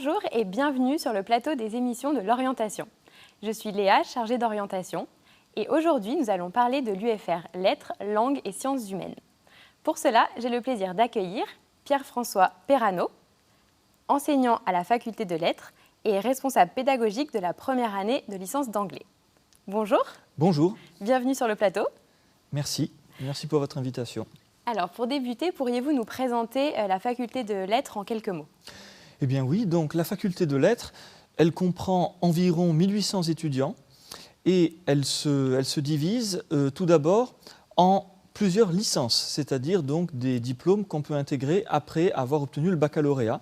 Bonjour et bienvenue sur le plateau des émissions de l'orientation. Je suis Léa, chargée d'orientation, et aujourd'hui nous allons parler de l'UFR Lettres, Langues et Sciences humaines. Pour cela, j'ai le plaisir d'accueillir Pierre-François Perrano, enseignant à la faculté de Lettres et responsable pédagogique de la première année de licence d'anglais. Bonjour. Bonjour. Bienvenue sur le plateau. Merci pour votre invitation. Alors pour débuter, pourriez-vous nous présenter la faculté de Lettres en quelques mots ? Eh bien oui, donc la faculté de Lettres, elle comprend environ 1800 étudiants et elle se divise tout d'abord en plusieurs licences, c'est-à-dire donc des diplômes qu'on peut intégrer après avoir obtenu le baccalauréat.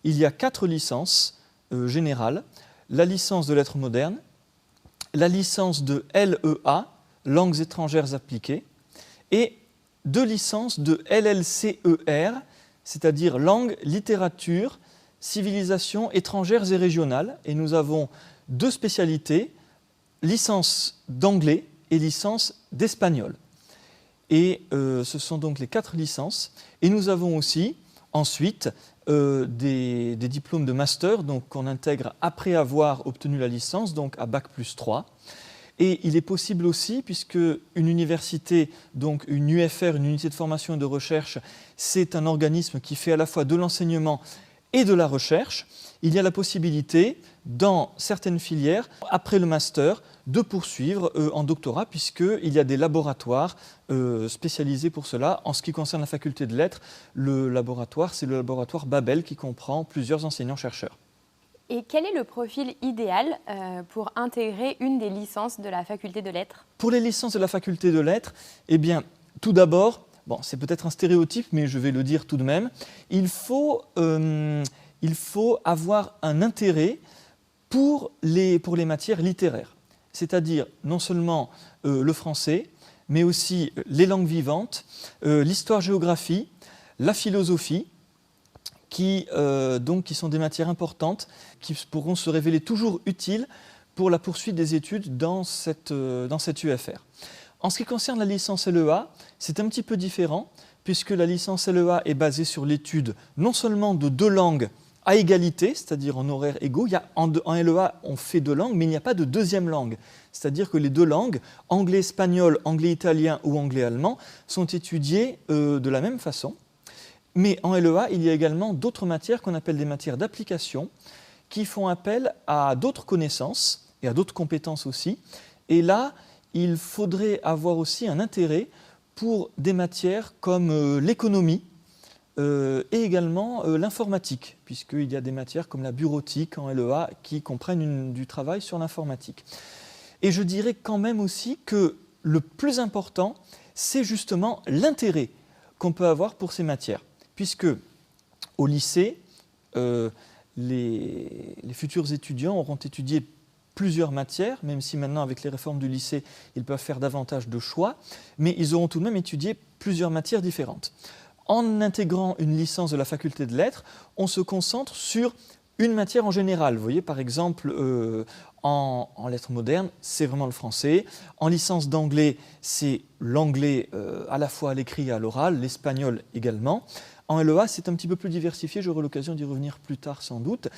Il y a 4 licences générales, la licence de lettres modernes, la licence de LEA, langues étrangères appliquées, et 2 licences de LLCER, c'est-à-dire langue, littérature, civilisation étrangères et régionales. Et nous avons 2 spécialités, licence d'anglais et licence d'espagnol. Et ce sont donc les 4 licences. Et nous avons aussi ensuite des diplômes de master qu'on intègre après avoir obtenu la licence, donc à Bac+3. Et il est possible aussi, puisque une université, donc une UFR, une unité de formation et de recherche, c'est un organisme qui fait à la fois de l'enseignement et de la recherche, il y a la possibilité, dans certaines filières, après le master, de poursuivre en doctorat, puisqu'il y a des laboratoires spécialisés pour cela. En ce qui concerne la faculté de lettres, le laboratoire, c'est le laboratoire Babel, qui comprend plusieurs enseignants-chercheurs. Et quel est le profil idéal pour intégrer une des licences de la faculté de lettres ? Pour les licences de la faculté de lettres, eh bien, tout d'abord, bon, c'est peut-être un stéréotype, mais je vais le dire tout de même, il faut avoir un intérêt pour les matières littéraires, c'est-à-dire non seulement le français, mais aussi les langues vivantes, l'histoire-géographie, la philosophie, qui sont des matières importantes, qui pourront se révéler toujours utiles pour la poursuite des études dans cette UFR. En ce qui concerne la licence LEA, c'est un petit peu différent, puisque la licence LEA est basée sur l'étude non seulement de 2 langues à égalité, c'est-à-dire en horaires égaux. En LEA, on fait 2 langues, mais il n'y a pas de deuxième langue. C'est-à-dire que les 2 langues, anglais-espagnol, anglais-italien ou anglais-allemand, sont étudiées de la même façon. Mais en LEA, il y a également d'autres matières qu'on appelle des matières d'application, qui font appel à d'autres connaissances et à d'autres compétences aussi. Et là, il faudrait avoir aussi un intérêt pour des matières comme l'économie et également l'informatique, puisqu'il y a des matières comme la bureautique en LEA qui comprennent du travail sur l'informatique. Et je dirais quand même aussi que le plus important, c'est justement l'intérêt qu'on peut avoir pour ces matières, puisque au lycée, les futurs étudiants auront étudié plusieurs matières, même si maintenant avec les réformes du lycée, ils peuvent faire davantage de choix, mais ils auront tout de même étudié plusieurs matières différentes. En intégrant une licence de la faculté de lettres, on se concentre sur une matière en général. Vous voyez, par exemple, en lettres modernes, c'est vraiment le français. En licence d'anglais, c'est l'anglais à la fois à l'écrit et à l'oral, l'espagnol également. En LEA, c'est un petit peu plus diversifié, j'aurai l'occasion d'y revenir plus tard sans doute.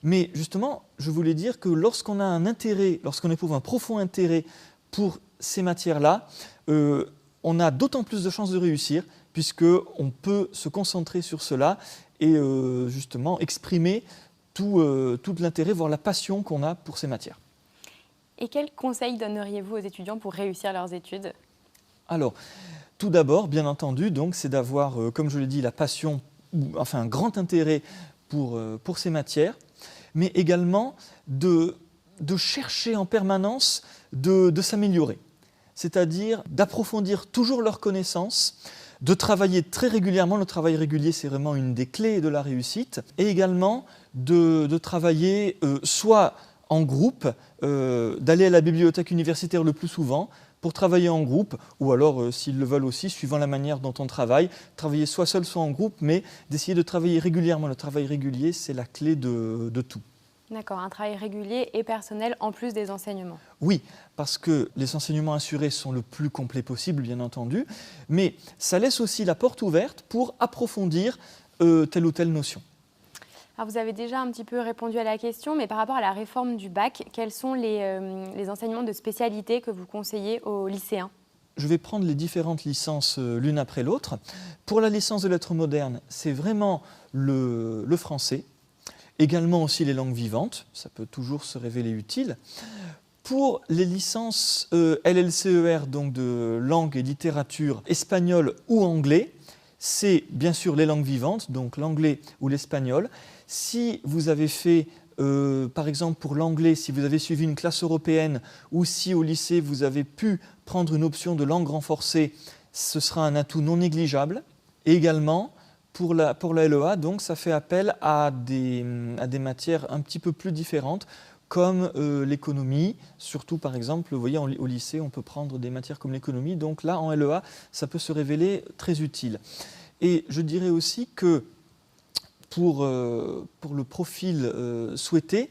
Mais justement, je voulais dire que lorsqu'on a un intérêt, lorsqu'on éprouve un profond intérêt pour ces matières-là, on a d'autant plus de chances de réussir, puisqu'on peut se concentrer sur cela et justement exprimer tout l'intérêt, voire la passion qu'on a pour ces matières. Et quels conseils donneriez-vous aux étudiants pour réussir leurs études ? Alors, tout d'abord, bien entendu, c'est d'avoir, comme je l'ai dit, la passion, enfin un grand intérêt pour ces matières, mais également de chercher en permanence de s'améliorer, c'est-à-dire d'approfondir toujours leurs connaissances, de travailler très régulièrement. Le travail régulier, c'est vraiment une des clés de la réussite, et également de travailler soit en groupe, d'aller à la bibliothèque universitaire le plus souvent, pour travailler en groupe, ou alors, s'ils le veulent aussi, suivant la manière dont on travaille, travailler soit seul, soit en groupe, mais d'essayer de travailler régulièrement. Le travail régulier, c'est la clé de tout. D'accord, un travail régulier et personnel en plus des enseignements. Oui, parce que les enseignements assurés sont le plus complet possible, bien entendu, mais ça laisse aussi la porte ouverte pour approfondir telle ou telle notion. Alors vous avez déjà un petit peu répondu à la question, mais par rapport à la réforme du bac, quels sont les enseignements de spécialité que vous conseillez aux lycéens? Je vais prendre les différentes licences l'une après l'autre. Pour la licence de lettres modernes, c'est vraiment le français, également aussi les langues vivantes, ça peut toujours se révéler utile. Pour les licences LLCER, donc de langue et littérature espagnol ou anglais, c'est bien sûr les langues vivantes, donc l'anglais ou l'espagnol. Si vous avez fait, par exemple pour l'anglais, si vous avez suivi une classe européenne ou si au lycée vous avez pu prendre une option de langue renforcée, ce sera un atout non négligeable. Et également, pour la LEA, donc, ça fait appel à des matières un petit peu plus différentes, comme l'économie, surtout par exemple, vous voyez, au lycée, on peut prendre des matières comme l'économie, donc là, en LEA, ça peut se révéler très utile. Et je dirais aussi que pour le profil souhaité,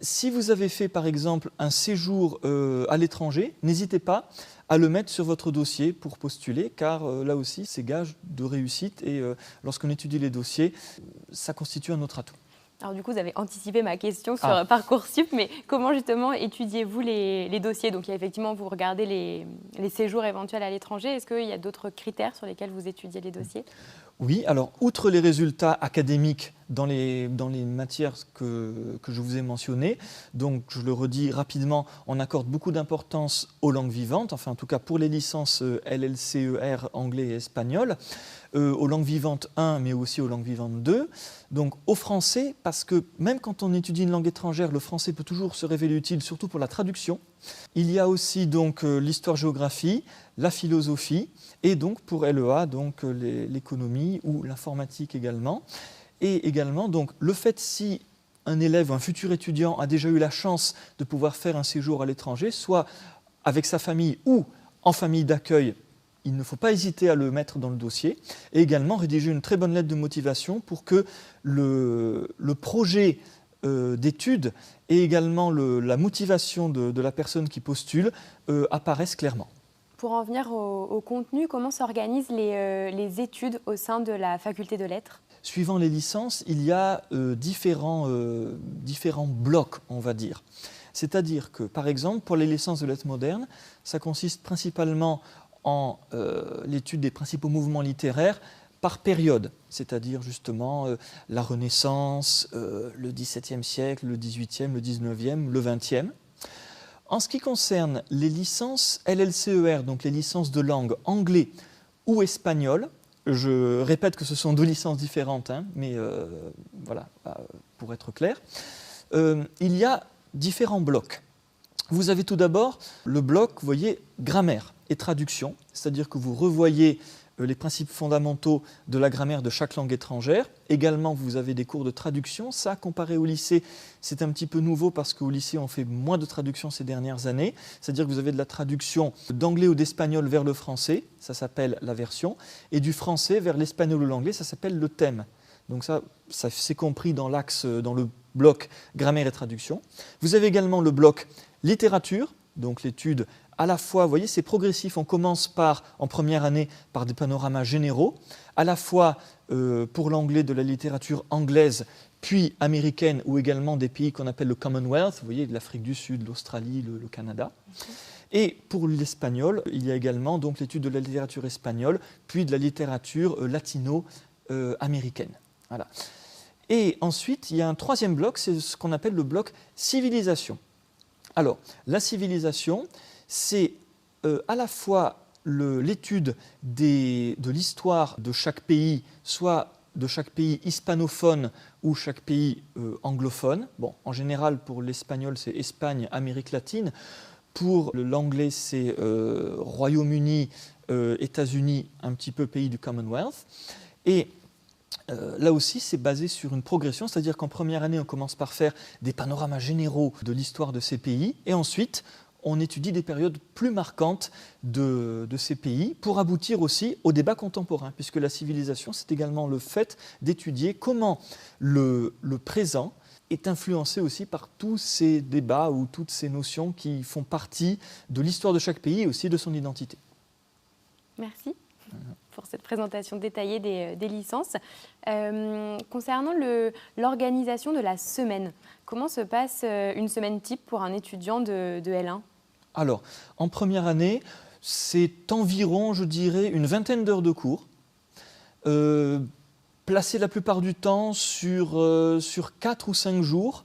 si vous avez fait par exemple un séjour à l'étranger, n'hésitez pas à le mettre sur votre dossier pour postuler, car là aussi c'est gage de réussite et lorsqu'on étudie les dossiers, ça constitue un autre atout. Alors du coup, vous avez anticipé ma question sur Parcoursup, mais comment justement étudiez-vous les dossiers? Donc effectivement, vous regardez les séjours éventuels à l'étranger. Est-ce qu'il y a d'autres critères sur lesquels vous étudiez les dossiers? Oui, alors outre les résultats académiques dans les matières que je vous ai mentionnées, donc je le redis rapidement, on accorde beaucoup d'importance aux langues vivantes, enfin en tout cas pour les licences LLCER anglais et espagnol, aux langues vivantes 1 mais aussi aux langues vivantes 2, donc au français, parce que même quand on étudie une langue étrangère, le français peut toujours se révéler utile, surtout pour la traduction. Il y a aussi donc l'histoire-géographie, la philosophie, et donc pour LEA, donc l'économie ou l'informatique également. Et également, donc, le fait si un élève ou un futur étudiant a déjà eu la chance de pouvoir faire un séjour à l'étranger, soit avec sa famille ou en famille d'accueil, il ne faut pas hésiter à le mettre dans le dossier. Et également rédiger une très bonne lettre de motivation pour que le projet d'études et également la motivation de la personne qui postule apparaissent clairement. Pour en venir au contenu, comment s'organisent les études au sein de la faculté de lettres? Suivant les licences, il y a différents blocs, on va dire. C'est-à-dire que, par exemple, pour les licences de lettres modernes, ça consiste principalement en l'étude des principaux mouvements littéraires par période, c'est-à-dire justement la Renaissance, le XVIIe siècle, le XVIIIe, le XIXe, le XXe. En ce qui concerne les licences LLCER, donc les licences de langue anglais ou espagnol, je répète que ce sont deux licences différentes, hein, mais voilà, pour être clair, il y a différents blocs. Vous avez tout d'abord le bloc, vous voyez, grammaire et traduction, c'est-à-dire que vous revoyez les principes fondamentaux de la grammaire de chaque langue étrangère. Également, vous avez des cours de traduction. Ça, comparé au lycée, c'est un petit peu nouveau parce qu'au lycée, on fait moins de traduction ces dernières années. C'est-à-dire que vous avez de la traduction d'anglais ou d'espagnol vers le français, ça s'appelle la version, et du français vers l'espagnol ou l'anglais, ça s'appelle le thème. Donc ça c'est compris dans l'axe, dans le bloc grammaire et traduction. Vous avez également le bloc littérature, donc l'étude à la fois, vous voyez, c'est progressif. On commence en première année, par des panoramas généraux, à la fois pour l'anglais de la littérature anglaise, puis américaine, ou également des pays qu'on appelle le Commonwealth, vous voyez, de l'Afrique du Sud, l'Australie, le Canada. Et pour l'espagnol, il y a également donc l'étude de la littérature espagnole, puis de la littérature latino-américaine. Voilà. Et ensuite, il y a un troisième bloc, c'est ce qu'on appelle le bloc civilisation. Alors, la civilisation, c'est à la fois l'étude de l'histoire de chaque pays, soit de chaque pays hispanophone ou chaque pays anglophone. Bon, en général, pour l'espagnol, c'est Espagne, Amérique latine. Pour l'anglais, c'est Royaume-Uni, États-Unis, un petit peu pays du Commonwealth. Et là aussi, c'est basé sur une progression, c'est-à-dire qu'en première année, on commence par faire des panoramas généraux de l'histoire de ces pays, et ensuite, on étudie des périodes plus marquantes de ces pays pour aboutir aussi au débat contemporain, puisque la civilisation, c'est également le fait d'étudier comment le présent est influencé aussi par tous ces débats ou toutes ces notions qui font partie de l'histoire de chaque pays et aussi de son identité. Merci pour cette présentation détaillée des licences. Concernant l'organisation de la semaine, comment se passe une semaine type pour un étudiant de L1 ? Alors, en première année, c'est environ, je dirais, une vingtaine d'heures de cours, placées la plupart du temps sur 4 ou 5 jours.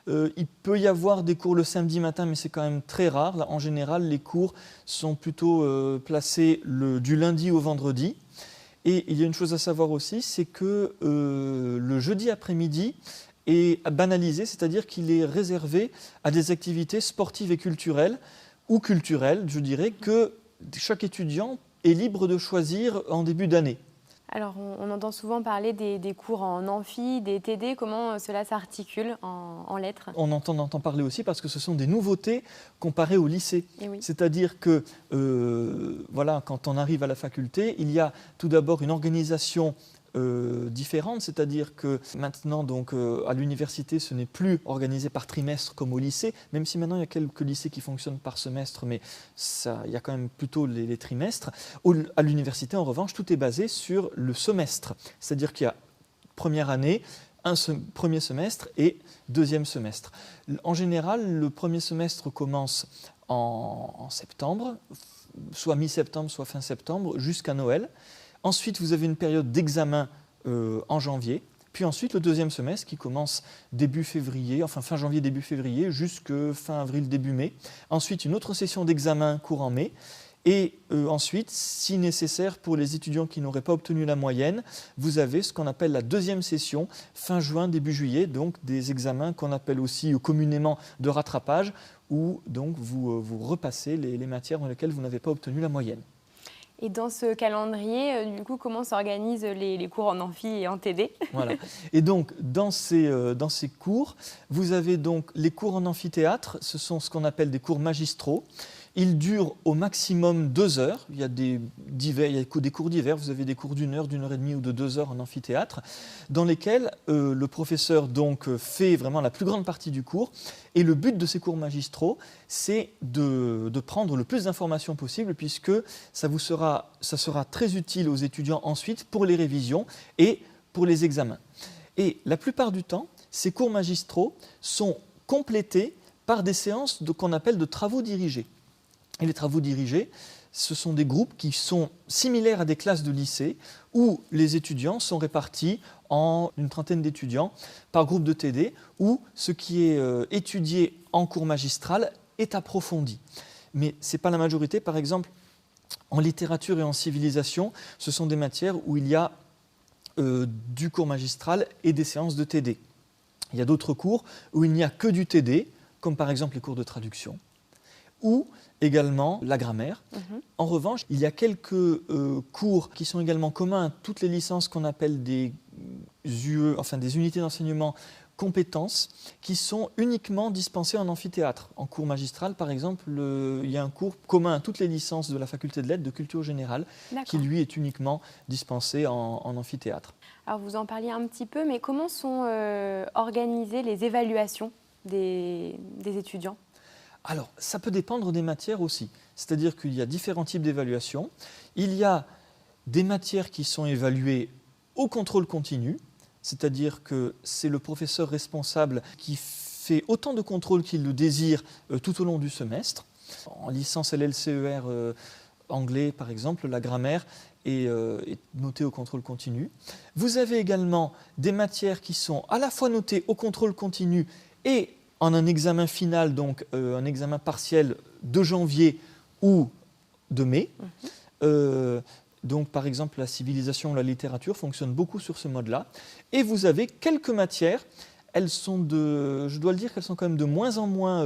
Il peut y avoir des cours le samedi matin, mais c'est quand même très rare. Là, en général, les cours sont plutôt placés du lundi au vendredi. Et il y a une chose à savoir aussi, c'est que le jeudi après-midi est banalisé, c'est-à-dire qu'il est réservé à des activités sportives et culturelles, ou culturelles, je dirais, que chaque étudiant est libre de choisir en début d'année. Alors, on entend souvent parler des cours en amphi, des TD. Comment cela s'articule en lettres ? On entend parler aussi parce que ce sont des nouveautés comparées au lycée. Oui. C'est-à-dire que, voilà, quand on arrive à la faculté, il y a tout d'abord une organisation différente, c'est-à-dire que maintenant, donc, à l'université, ce n'est plus organisé par trimestre comme au lycée, même si maintenant il y a quelques lycées qui fonctionnent par semestre, mais il y a quand même plutôt les trimestres. À l'université, en revanche, tout est basé sur le semestre, c'est-à-dire qu'il y a première année, premier semestre et deuxième semestre. En général, le premier semestre commence en septembre, soit mi-septembre, soit fin septembre, jusqu'à Noël. Ensuite, vous avez une période d'examen en janvier, puis ensuite le deuxième semestre qui commence début février, enfin fin janvier, début février, jusqu'à fin avril, début mai. Ensuite, une autre session d'examen courant mai. Et ensuite, si nécessaire pour les étudiants qui n'auraient pas obtenu la moyenne, vous avez ce qu'on appelle la deuxième session, fin juin, début juillet, donc des examens qu'on appelle aussi communément de rattrapage, où donc vous repassez les matières dans lesquelles vous n'avez pas obtenu la moyenne. Et dans ce calendrier, du coup, comment s'organisent les cours en amphi et en TD ? Voilà. Et donc, dans ces cours, vous avez donc les cours en amphithéâtre, ce sont ce qu'on appelle des cours magistraux. Ils durent au maximum 2 heures. Il y a des cours divers, vous avez des cours d'1 heure, d'1 heure et demie ou de 2 heures en amphithéâtre, dans lesquels le professeur donc, fait vraiment la plus grande partie du cours. Et le but de ces cours magistraux, c'est de prendre le plus d'informations possible, puisque ça sera très utile aux étudiants ensuite pour les révisions et pour les examens. Et la plupart du temps, ces cours magistraux sont complétés par des séances qu'on appelle de travaux dirigés. Et les travaux dirigés, ce sont des groupes qui sont similaires à des classes de lycée où les étudiants sont répartis en une trentaine d'étudiants par groupe de TD, où ce qui est étudié en cours magistral est approfondi. Mais ce n'est pas la majorité. Par exemple, en littérature et en civilisation, ce sont des matières où il y a du cours magistral et des séances de TD. Il y a d'autres cours où il n'y a que du TD, comme par exemple les cours de traduction, ou également la grammaire. En revanche, il y a quelques cours qui sont également communs à toutes les licences qu'on appelle des UE, enfin des unités d'enseignement compétences, qui sont uniquement dispensées en amphithéâtre. En cours magistral, par exemple, il y a un cours commun à toutes les licences de la faculté de lettres de culture générale, qui lui est uniquement dispensé en amphithéâtre. Alors vous en parliez un petit peu, mais comment sont organisées les évaluations des étudiants ? Alors, ça peut dépendre des matières aussi. C'est-à-dire qu'il y a différents types d'évaluations. Il y a des matières qui sont évaluées au contrôle continu, c'est-à-dire que c'est le professeur responsable qui fait autant de contrôles qu'il le désire tout au long du semestre. En licence LLCER anglais, par exemple, la grammaire est notée au contrôle continu. Vous avez également des matières qui sont à la fois notées au contrôle continu et en un examen final, donc un examen partiel de janvier ou de mai. Donc par exemple la civilisation ou la littérature fonctionne beaucoup sur ce mode-là. Et vous avez quelques matières, je dois le dire qu'elles sont quand même de moins en moins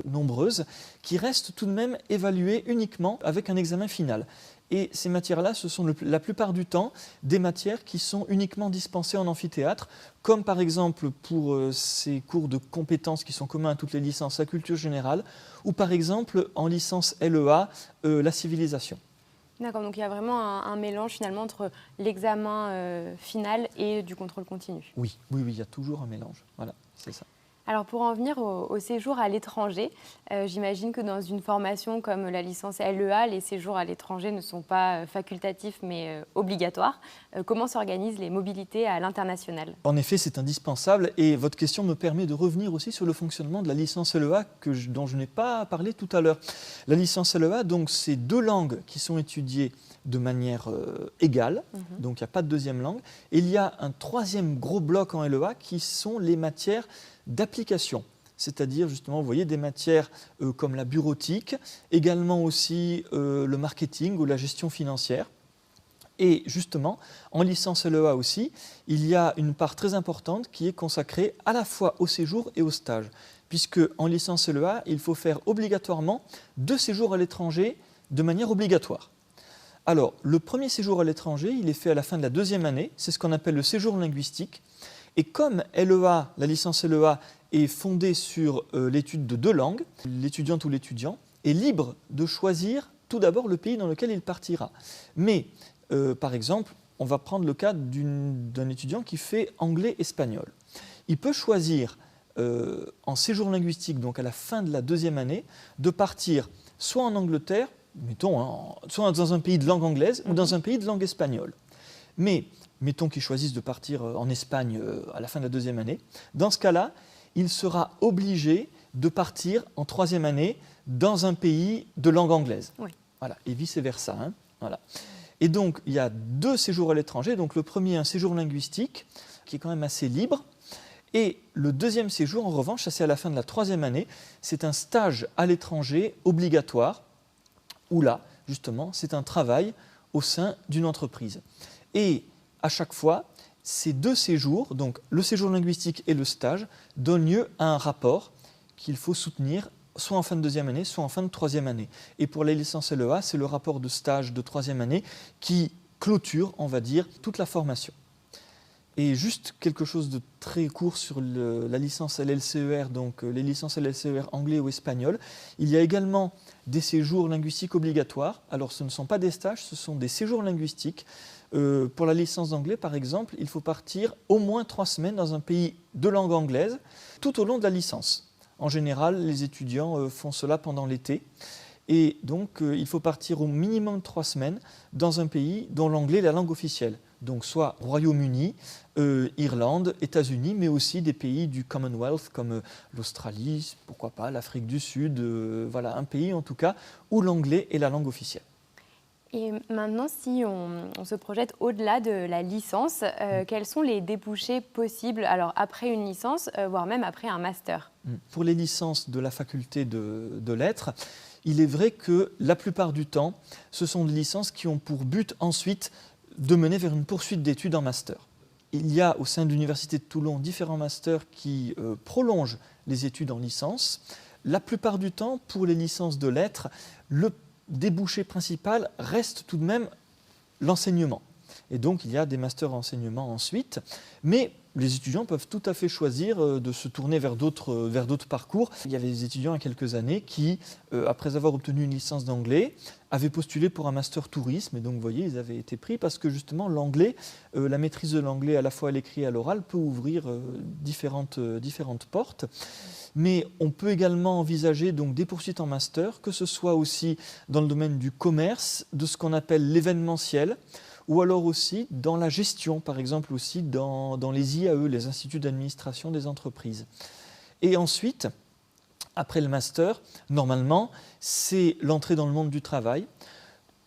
nombreuses, qui restent tout de même évaluées uniquement avec un examen final. Et ces matières-là, ce sont la plupart du temps des matières qui sont uniquement dispensées en amphithéâtre, comme par exemple pour ces cours de compétences qui sont communs à toutes les licences à culture générale, ou par exemple en licence LEA, la civilisation. D'accord, donc il y a vraiment un mélange finalement entre l'examen final et du contrôle continu. Oui, il y a toujours un mélange, voilà, c'est ça. Alors pour en venir au séjour à l'étranger, j'imagine que dans une formation comme la licence LEA, les séjours à l'étranger ne sont pas facultatifs mais obligatoires. Comment s'organisent les mobilités à l'international? En effet, c'est indispensable et votre question me permet de revenir aussi sur le fonctionnement de la licence LEA dont je n'ai pas parlé tout à l'heure. La licence LEA, donc, c'est 2 langues qui sont étudiées de manière égale, donc il n'y a pas de deuxième langue. Et il y a un 3e gros bloc en LEA qui sont les matières d'application, c'est-à-dire justement, vous voyez, des matières comme la bureautique, également aussi le marketing ou la gestion financière. Et justement, en licence LEA aussi, il y a une part très importante qui est consacrée à la fois au séjour et au stage, puisque en licence LEA, il faut faire obligatoirement 2 séjours à l'étranger de manière obligatoire. Alors, le premier séjour à l'étranger, il est fait à la fin de la 2e année, c'est ce qu'on appelle le séjour linguistique. Et comme LEA, la licence LEA, est fondée sur l'étude de 2 langues, l'étudiante ou l'étudiant est libre de choisir tout d'abord le pays dans lequel il partira. Mais, par exemple, on va prendre le cas d'un étudiant qui fait anglais-espagnol. Il peut choisir en séjour linguistique, donc à la fin de la 2e année, de partir soit en Angleterre, mettons, soit dans un pays de langue anglaise ou dans un pays de langue espagnole. Mais, mettons qu'ils choisissent de partir en Espagne à la fin de la 2e année, dans ce cas-là, il sera obligé de partir en 3e année dans un pays de langue anglaise. Oui. Voilà, et vice-versa. Hein, voilà. Et donc, il y a 2 séjours à l'étranger. Donc, le premier, un séjour linguistique, qui est quand même assez libre. Et le 2e séjour, en revanche, ça c'est à la fin de la 3e année, c'est un stage à l'étranger obligatoire, où là, justement, c'est un travail au sein d'une entreprise. Et à chaque fois, ces 2 séjours, donc le séjour linguistique et le stage, donnent lieu à un rapport qu'il faut soutenir soit en fin de 2e année, soit en fin de 3e année. Et pour la licence LEA, c'est le rapport de stage de 3e année qui clôture, on va dire, toute la formation. Et juste quelque chose de très court sur la licence LLCER, donc les licences LLCER anglais ou espagnol. Il y a également des séjours linguistiques obligatoires. Alors ce ne sont pas des stages, ce sont des séjours linguistiques. Pour la licence d'anglais, par exemple, il faut partir au moins 3 semaines dans un pays de langue anglaise tout au long de la licence. En général, les étudiants font cela pendant l'été. Et donc, il faut partir au minimum 3 semaines dans un pays dont l'anglais est la langue officielle. Donc, soit Royaume-Uni, Irlande, États-Unis, mais aussi des pays du Commonwealth comme l'Australie, pourquoi pas, l'Afrique du Sud. Voilà, un pays en tout cas où l'anglais est la langue officielle. Et maintenant, si on se projette au-delà de la licence, quels sont les débouchés possibles alors, après une licence, voire même après un master? Pour les licences de la faculté de lettres, il est vrai que la plupart du temps, ce sont des licences qui ont pour but ensuite de mener vers une poursuite d'études en master. Il y a au sein de l'Université de Toulon différents masters qui prolongent les études en licence. La plupart du temps, pour les licences de lettres, le débouché principal reste tout de même l'enseignement. Et donc, il y a des masters en enseignement ensuite. Mais les étudiants peuvent tout à fait choisir de se tourner vers d'autres parcours. Il y avait des étudiants il y a quelques années qui, après avoir obtenu une licence d'anglais, avaient postulé pour un master tourisme. Et donc, vous voyez, ils avaient été pris parce que justement, l'anglais, la maîtrise de l'anglais à la fois à l'écrit et à l'oral peut ouvrir différentes portes. Mais on peut également envisager donc, des poursuites en master, que ce soit aussi dans le domaine du commerce, de ce qu'on appelle l'événementiel, ou alors aussi dans la gestion, par exemple aussi dans les IAE, les instituts d'administration des entreprises. Et ensuite, après le master, normalement, c'est l'entrée dans le monde du travail,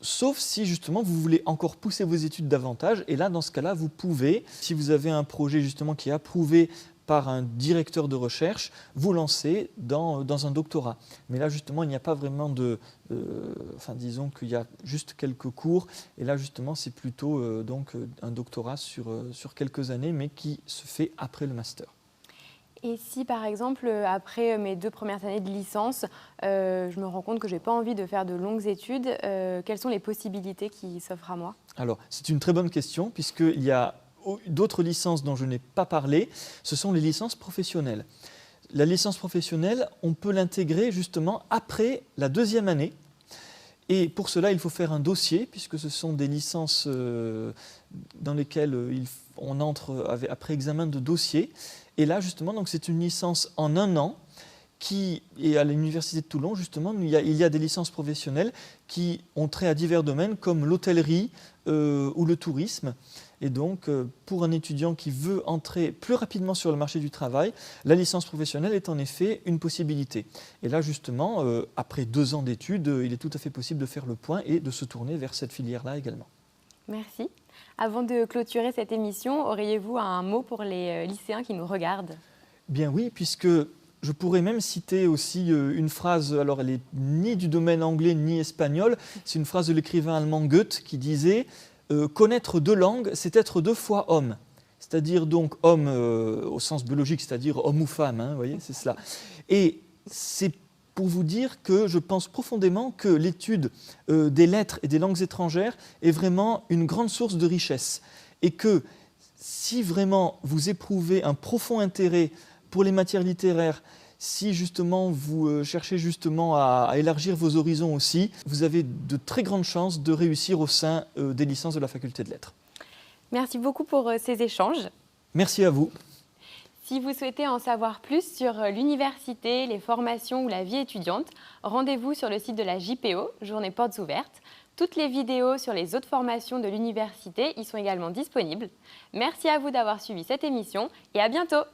sauf si justement vous voulez encore pousser vos études davantage, et là, dans ce cas-là, vous pouvez, si vous avez un projet justement qui est approuvé par un directeur de recherche, vous lancer dans un doctorat. Mais là, justement, il n'y a pas vraiment disons qu'il y a juste quelques cours, et là, justement, c'est plutôt donc un doctorat sur quelques années, mais qui se fait après le master. Et si, par exemple, après mes 2 premières années de licence, je me rends compte que je n'ai pas envie de faire de longues études, quelles sont les possibilités qui s'offrent à moi? Alors, c'est une très bonne question, puisqu'il y a d'autres licences dont je n'ai pas parlé, ce sont les licences professionnelles. La licence professionnelle, on peut l'intégrer justement après la 2e année. Et pour cela, il faut faire un dossier, puisque ce sont des licences dans lesquelles on entre après examen de dossier. Et là, justement, c'est une licence en 1 an et à l'Université de Toulon, justement, il y a des licences professionnelles qui ont trait à divers domaines, comme l'hôtellerie ou le tourisme. Et donc, pour un étudiant qui veut entrer plus rapidement sur le marché du travail, la licence professionnelle est en effet une possibilité. Et là, justement, après 2 ans d'études, il est tout à fait possible de faire le point et de se tourner vers cette filière-là également. Merci. Avant de clôturer cette émission, auriez-vous un mot pour les lycéens qui nous regardent? Bien oui, puisque je pourrais même citer aussi une phrase, alors elle n'est ni du domaine anglais ni espagnol, c'est une phrase de l'écrivain allemand Goethe qui disait « Connaître 2 langues, c'est être 2 fois homme ». C'est-à-dire donc homme au sens biologique, c'est-à-dire homme ou femme, hein, vous voyez, c'est cela. Et c'est pour vous dire que je pense profondément que l'étude des lettres et des langues étrangères est vraiment une grande source de richesse. Et que si vraiment vous éprouvez un profond intérêt pour les matières littéraires, si justement vous cherchez justement à élargir vos horizons aussi, vous avez de très grandes chances de réussir au sein des licences de la faculté de lettres. Merci beaucoup pour ces échanges. Merci à vous. Si vous souhaitez en savoir plus sur l'université, les formations ou la vie étudiante, rendez-vous sur le site de la JPO, Journée Portes Ouvertes. Toutes les vidéos sur les autres formations de l'université y sont également disponibles. Merci à vous d'avoir suivi cette émission et à bientôt.